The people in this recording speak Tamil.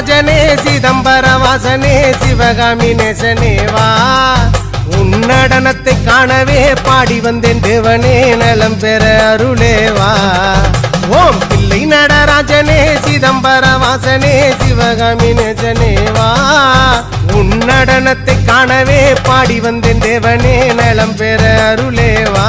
நடராஜனே சிதம்பர வாசனே சிவகாமி நேசனேவா உன்னடனத்தை காணவே பாடி வந்தேன் தேவனே நலம் பெற அருளேவா ஓம் பிள்ளை நடராஜனே சிதம்பர வாசனே சிவகாமி நேசனேவா உன்னடனத்தை காணவே பாடி வந்தேன் தேவனே நலம் பெற அருளேவா